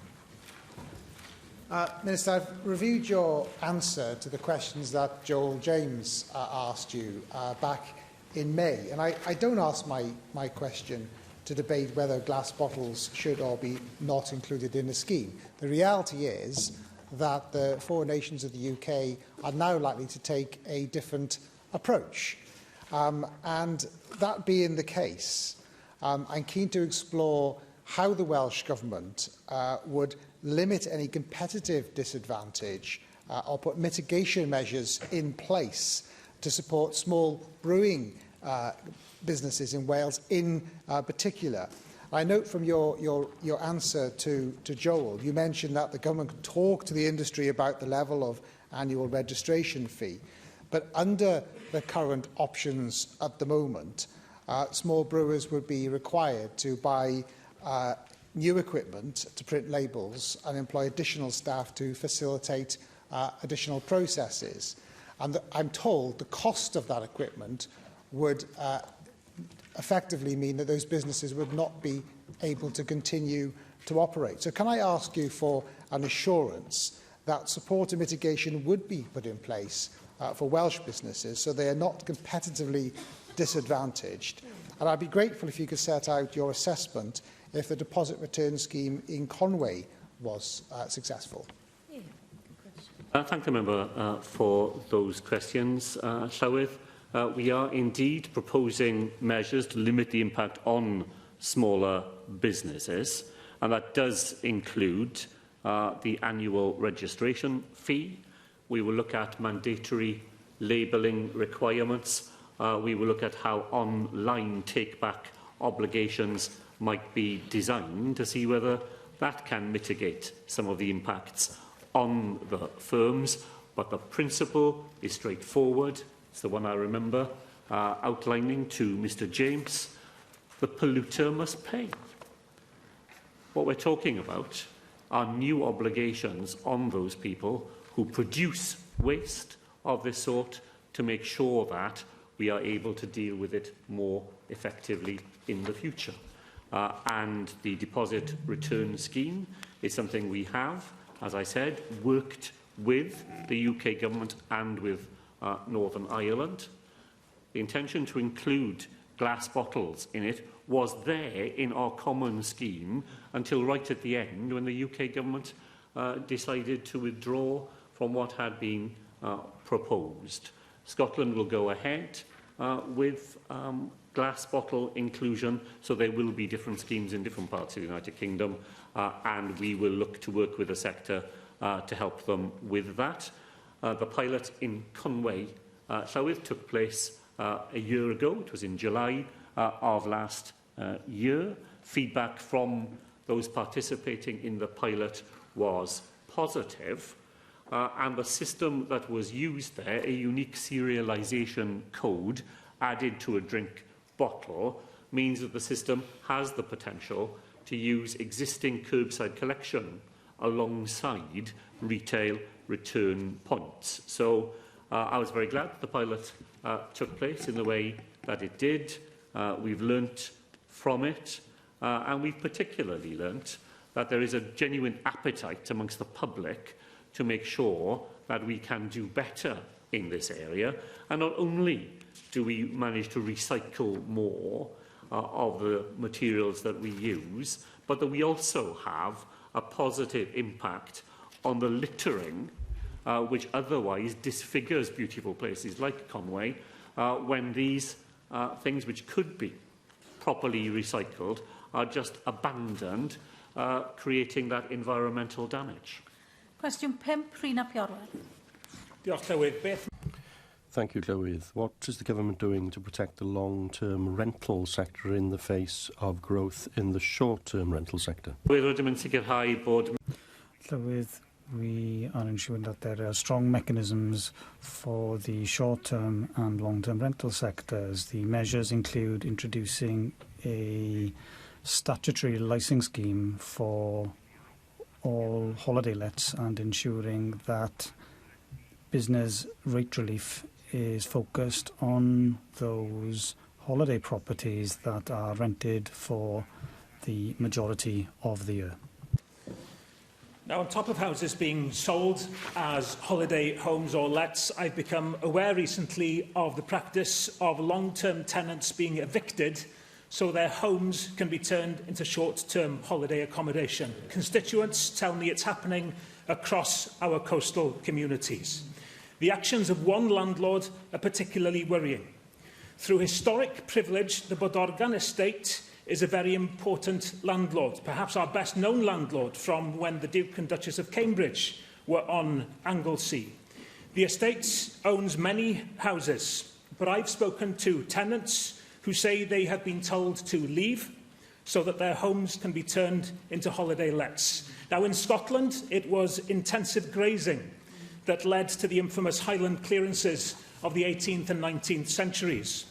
Minister, I've reviewed your answer to the questions that Joel James asked you back in May, and I don't ask my question to debate whether glass bottles should or be not included in the scheme. The reality is that the 4 nations of the UK are now likely to take a different approach. And that being the case, I'm keen to explore how the Welsh Government would limit any competitive disadvantage or put mitigation measures in place to support small brewing businesses in Wales in particular. I note from your answer to Joel, you mentioned that the government could talk to the industry about the level of annual registration fee. But under the current options at the moment, small brewers would be required to buy new equipment to print labels and employ additional staff to facilitate additional processes. And I'm told the cost of that equipment would effectively mean that those businesses would not be able to continue to operate. So can I ask you for an assurance that support and mitigation would be put in place for Welsh businesses so they are not competitively disadvantaged? And I'd be grateful if you could set out your assessment if the deposit return scheme in Conway was successful. Thank the member for those questions. Llywydd, we are indeed proposing measures to limit the impact on smaller businesses, and that does include the annual registration fee. We will look at mandatory labelling requirements. We will look at how online take-back obligations might be designed to see whether that can mitigate some of the impacts on the firms. But the principle is straightforward. It's the one I remember outlining to Mr James. The polluter must pay. What we're talking about are new obligations on those people who produce waste of this sort to make sure that we are able to deal with it more effectively in the future. And the deposit return scheme is something we have, as I said, worked with the UK government and with Northern Ireland. The intention to include glass bottles in it was there in our common scheme until right at the end when the UK government decided to withdraw from what had been proposed. Scotland will go ahead with glass bottle inclusion, so there will be different schemes in different parts of the United Kingdom, and we will look to work with the sector to help them with that. The pilot in Conway, Llywydd, took place a year ago. It was in July of last year. Feedback from those participating in the pilot was positive, and the system that was used there, a unique serialisation code added to a drink bottle, means that the system has the potential to use existing curbside collection alongside retail return points. So I was very glad the pilot took place in the way that it did. We've learnt from it, and we've particularly learnt that there is a genuine appetite amongst the public to make sure that we can do better in this area. And not only do we manage to recycle more of the materials that we use, but that we also have a positive impact on the littering, which otherwise disfigures beautiful places like Conway, when these things which could be properly recycled are just abandoned, creating that environmental damage. Cwestiwn 5, Rhina Piorwer. Diolch, Llywydd. Beth? Thank you, Llywydd. What is the government doing to protect the long-term rental sector in the face of growth in the short-term rental sector? Llywydd, we are ensuring that there are strong mechanisms for the short-term and long-term rental sectors. The measures include introducing a statutory licensing scheme for all holiday lets and ensuring that business rate relief is focused on those holiday properties that are rented for the majority of the year. Now, on top of houses being sold as holiday homes or lets, I've become aware recently of the practice of long-term tenants being evicted so their homes can be turned into short-term holiday accommodation. Constituents tell me it's happening across our coastal communities. The actions of one landlord are particularly worrying. Through historic privilege, the Bodorgan estate is a very important landlord, perhaps our best-known landlord from when the Duke and Duchess of Cambridge were on Anglesey. The estate owns many houses, but I've spoken to tenants who say they have been told to leave so that their homes can be turned into holiday lets. Now, in Scotland, it was intensive grazing that led to the infamous Highland clearances of the 18th and 19th centuries.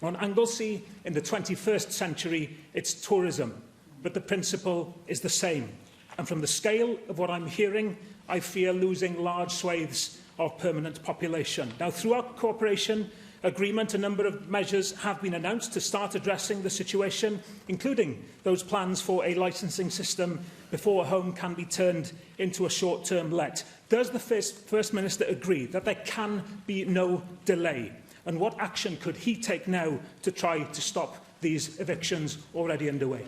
On Anglesey, in the 21st century, it's tourism, but the principle is the same. And from the scale of what I'm hearing, I fear losing large swathes of permanent population. Now, through our cooperation agreement, a number of measures have been announced to start addressing the situation, including those plans for a licensing system before a home can be turned into a short-term let. Does the First Minister agree that there can be no delay? And what action could he take now to try to stop these evictions already underway?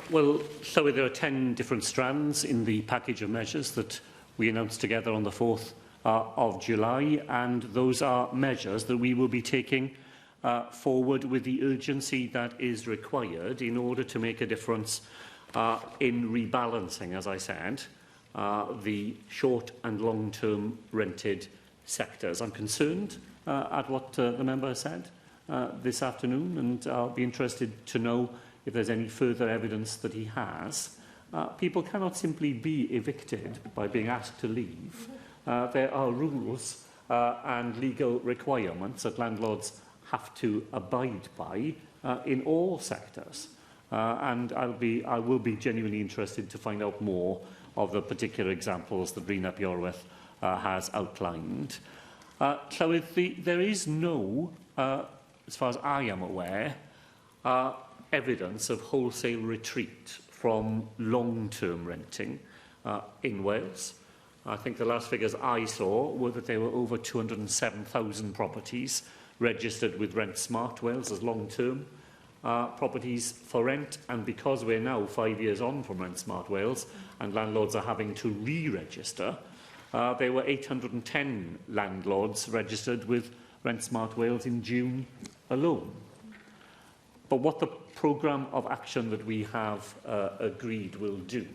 Well, so there are 10 different strands in the package of measures that we announced together on the 4th of July, and those are measures that we will be taking forward with the urgency that is required in order to make a difference in rebalancing, as I said, the short and long-term rented sectors. I'm concerned at what the member said this afternoon, and I'll be interested to know if there's any further evidence that he has. People cannot simply be evicted by being asked to leave. There are rules and legal requirements that landlords have to abide by in all sectors. And I will be genuinely interested to find out more of the particular examples that Bryn ap Iorwerth has outlined. So there is no, as far as I am aware, evidence of wholesale retreat from long-term renting in Wales. I think the last figures I saw were that there were over 207,000 properties registered with Rent Smart Wales as long-term properties for rent, and because we're now 5 years on from Rent Smart Wales and landlords are having to re-register, there were 810 landlords registered with Rent Smart Wales in June alone. But what the programme of action that we have agreed will do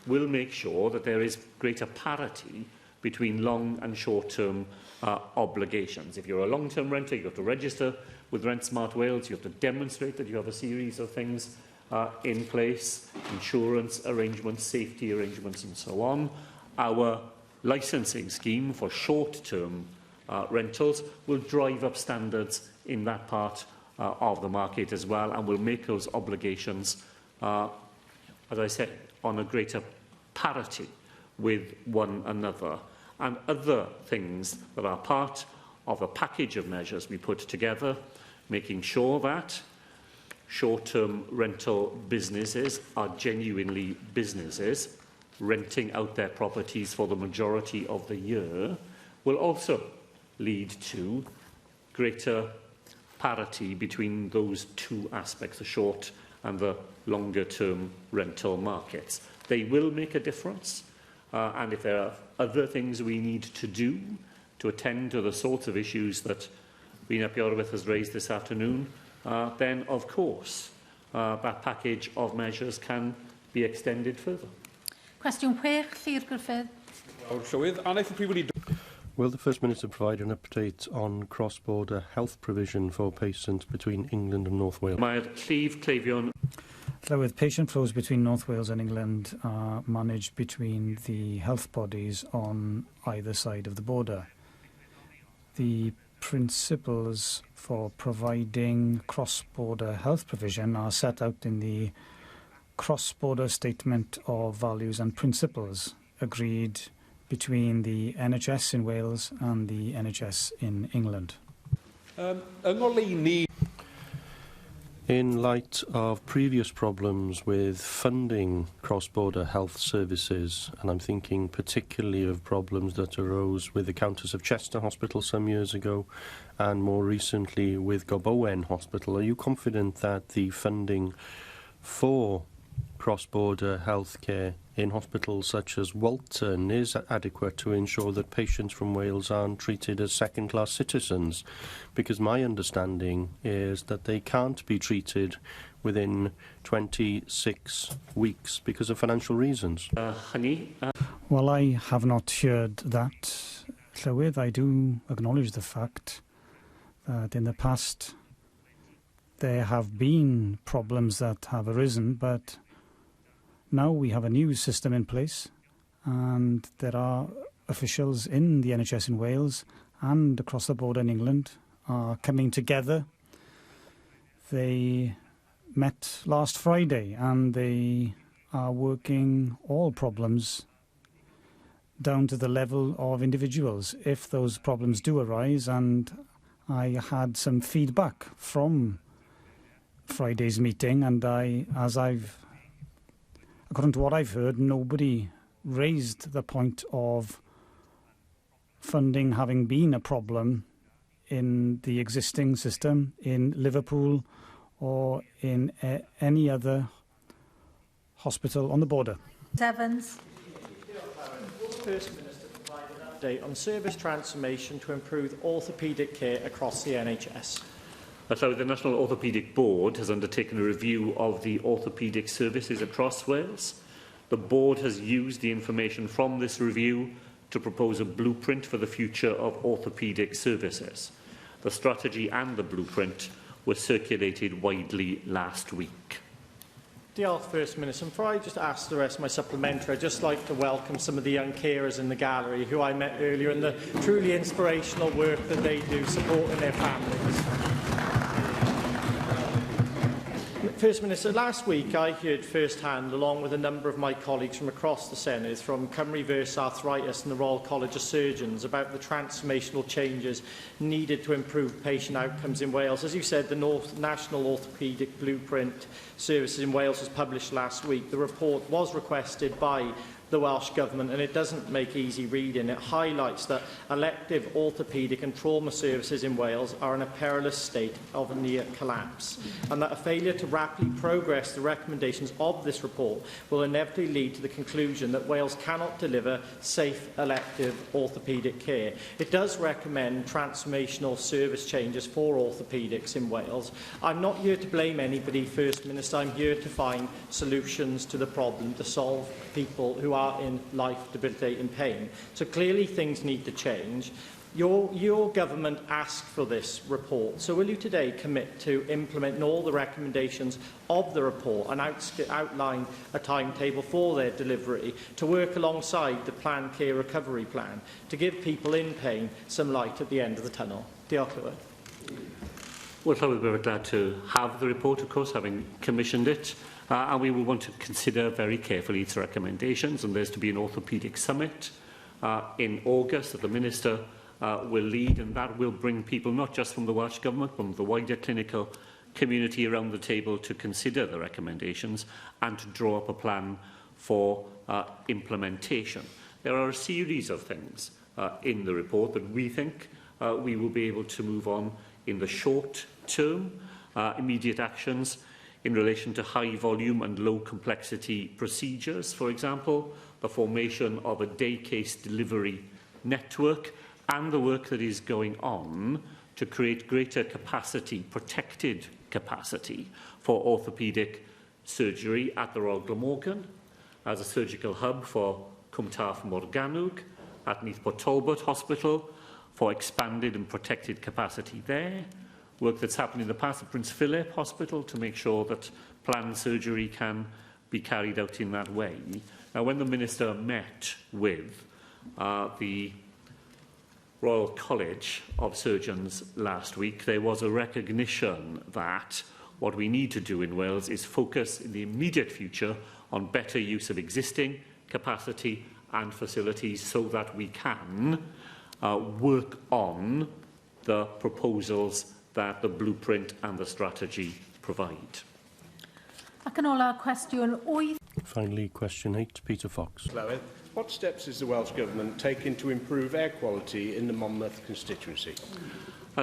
will make sure that there is greater parity between long and short-term obligations. If you're a long-term renter, you have to register with Rent Smart Wales, you have to demonstrate that you have a series of things in place, insurance arrangements, safety arrangements and so on. Our licensing scheme for short-term rentals will drive up standards in that part of the market as well, and will make those obligations, as I said, on a greater parity with one another. And other things that are part of the package of measures we put together, making sure that short-term rental businesses are genuinely businesses, renting out their properties for the majority of the year, will also lead to greater parity between those two aspects, the short and the longer-term rental markets. They will make a difference, and if there are other things we need to do to attend to the sorts of issues that Bryn ap Iorwerth has raised this afternoon, then, of course, that package of measures can be extended further. Cwestiwn 6, Llyr Gruffydd. Will the First Minister provide an update on cross-border health provision for patients between England and North Wales? Mae'r llif cleifion. With patient flows between North Wales and England are managed between the health bodies on either side of the border. The principles for providing cross-border health provision are set out in the cross-border statement of values and principles agreed between the NHS in Wales and the NHS in England. In light of previous problems with funding cross-border health services, and I'm thinking particularly of problems that arose with the Countess of Chester Hospital some years ago, and more recently with Gobowen Hospital, are you confident that the funding for cross-border healthcare in hospitals such as Walton is adequate to ensure that patients from Wales aren't treated as second-class citizens? Because my understanding is that they can't be treated within 26 weeks because of financial reasons. Well, I have not heard that, Llywydd. I do acknowledge the fact that in the past there have been problems that have arisen, but now we have a new system in place, and there are officials in the NHS in Wales and across the border in England are coming together. They met last Friday and they are working all problems down to the level of individuals if those problems do arise. And I had some feedback from Friday's meeting, and according to what I've heard, nobody raised the point of funding having been a problem in the existing system in Liverpool or in any other hospital on the border. Evans. First Minister provided an update on service transformation to improve orthopaedic care across the NHS. So the National Orthopaedic Board has undertaken a review of the orthopaedic services across Wales. The board has used the information from this review to propose a blueprint for the future of orthopaedic services. The strategy and the blueprint were circulated widely last week. Diolch, First Minister. And before I just ask the rest of my supplementary, I'd just like to welcome some of the young carers in the gallery who I met earlier and the truly inspirational work that they do supporting their families. First Minister, last week I heard firsthand, along with a number of my colleagues from across the Senedd, from Cymru vs Arthritis and the Royal College of Surgeons, about the transformational changes needed to improve patient outcomes in Wales. As you said, the National Orthopaedic Blueprint Services in Wales was published last week. The report was requested by the Welsh Government, and it doesn't make easy reading. It highlights that elective orthopaedic and trauma services in Wales are in a perilous state of near collapse, and that a failure to rapidly progress the recommendations of this report will inevitably lead to the conclusion that Wales cannot deliver safe elective orthopaedic care. It does recommend transformational service changes for orthopaedics in Wales. I'm not here to blame anybody, First Minister. I'm here to find solutions to the problem, to solve people who are in life-debilitating pain. So clearly things need to change. Your government asked for this report, so will you today commit to implementing all the recommendations of the report and outline a timetable for their delivery, to work alongside the Planned Care Recovery Plan, to give people in pain some light at the end of the tunnel? Diolch. Well, we're very glad to have the report, of course, having commissioned it. And we will want to consider very carefully its recommendations. And there's to be an orthopaedic summit in August that the Minister will lead, and that will bring people not just from the Welsh Government, but from the wider clinical community around the table to consider the recommendations and to draw up a plan for implementation. There are a series of things in the report that we think we will be able to move on in the short term, immediate actions in relation to high volume and low complexity procedures, for example, the formation of a day case delivery network, and the work that is going on to create greater capacity, protected capacity, for orthopaedic surgery at the Royal Glamorgan, as a surgical hub for Cwm Taf Morgannwg, at Neath Port Talbot Hospital, for expanded and protected capacity there, work that's happened in the past at Prince Philip Hospital to make sure that planned surgery can be carried out in that way. Now, when the Minister met with the Royal College of Surgeons last week, there was a recognition that what we need to do in Wales is focus in the immediate future on better use of existing capacity and facilities so that we can work on the proposals that the blueprint and the strategy provide. Ac yn ola, cwestiwn 8. Finally, question 8, Peter Fox. Llywydd, what steps is the Welsh Government taking to improve air quality in the Monmouth constituency?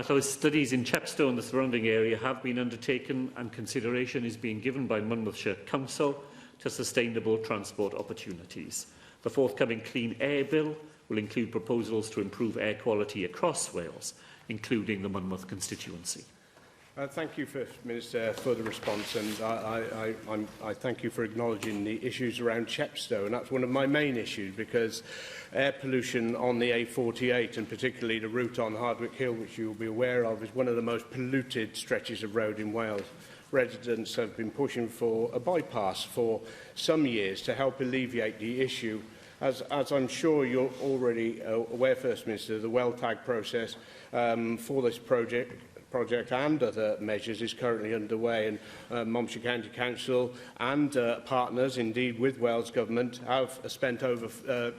So studies in Chepstow and the surrounding area have been undertaken, and consideration is being given by Monmouthshire Council to sustainable transport opportunities. The forthcoming Clean Air Bill will include proposals to improve air quality across Wales, including the Monmouth constituency. Thank you, First Minister, for the response, and I thank you for acknowledging the issues around Chepstow, and that's one of my main issues, because air pollution on the A48, and particularly the route on Hardwick Hill, which you will be aware of, is one of the most polluted stretches of road in Wales. Residents have been pushing for a bypass for some years to help alleviate the issue. As I'm sure you're already aware, First Minister, the well-tag process for this project project and other measures is currently underway, and Monmouthshire County Council and partners, indeed with Wales Government, have spent over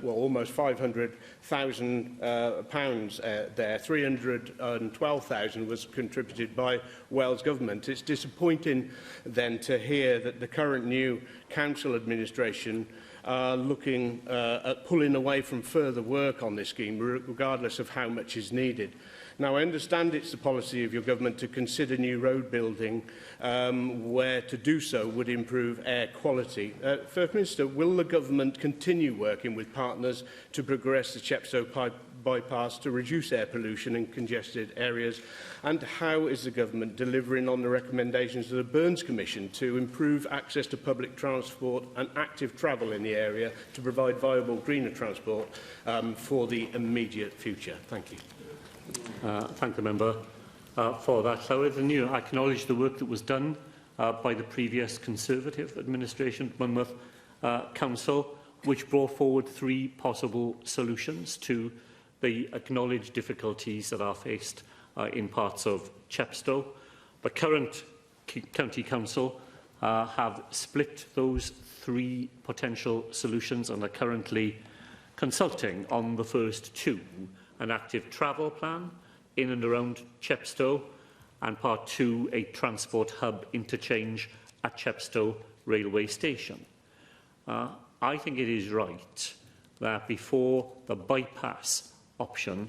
almost £500,000 there. 312,000 was contributed by Wales Government. It's disappointing then to hear that the current new council administration looking at pulling away from further work on this scheme, regardless of how much is needed. Now, I understand it's the policy of your government to consider new road building where to do so would improve air quality. First Minister, will the government continue working with partners to progress the Chepstow bypass to reduce air pollution in congested areas? And how is the government delivering on the recommendations of the Burns Commission to improve access to public transport and active travel in the area to provide viable greener transport for the immediate future? Thank you. Thank the member for that. So, I acknowledge the work that was done by the previous Conservative administration, Monmouth Council, which brought forward 3 possible solutions to the acknowledged difficulties that are faced in parts of Chepstow. The current County Council have split those 3 potential solutions and are currently consulting on the first 2, an active travel plan in and around Chepstow, and part 2, a transport hub interchange at Chepstow railway station. I think it is right that before the bypass option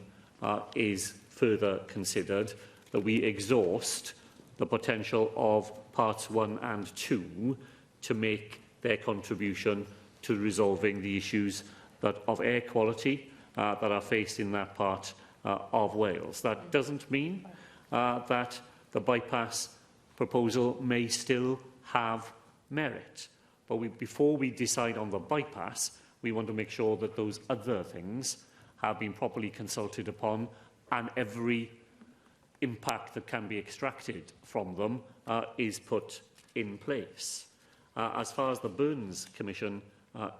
is further considered, that we exhaust the potential of parts 1 and 2 to make their contribution to resolving the issues of air quality that are faced in that part of Wales. That doesn't mean that the bypass proposal may still have merit. But before we decide on the bypass, we want to make sure that those other things have been properly consulted upon and every impact that can be extracted from them is put in place. As far as the Burns Commission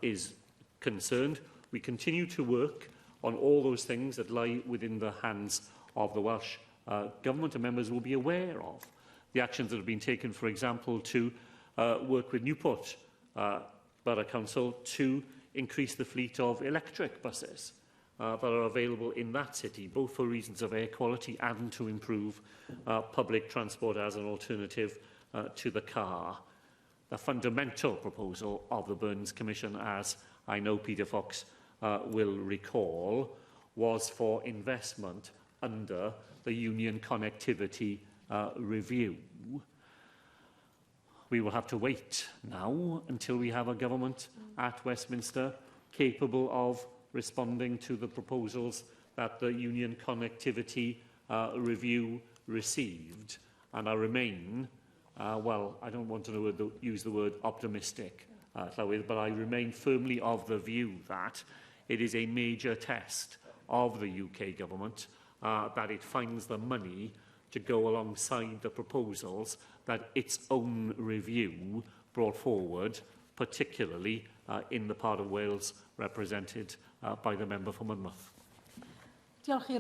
is concerned, we continue to work on all those things that lie within the hands of the Welsh Government, and members will be aware of the actions that have been taken, for example, to work with Newport Borough Council to increase the fleet of electric buses that are available in that city, both for reasons of air quality and to improve public transport as an alternative to the car. The fundamental proposal of the Burns Commission, as I know Peter Fox will recall, was for investment under the Union Connectivity Review. We will have to wait now until we have a government at Westminster capable of responding to the proposals that the Union Connectivity Review received. And I remain, well, I don't want to use the word optimistic, but I remain firmly of the view that it is a major test of the UK government that it finds the money to go alongside the proposals that its own review brought forward, particularly in the part of Wales represented by the member for Monmouth.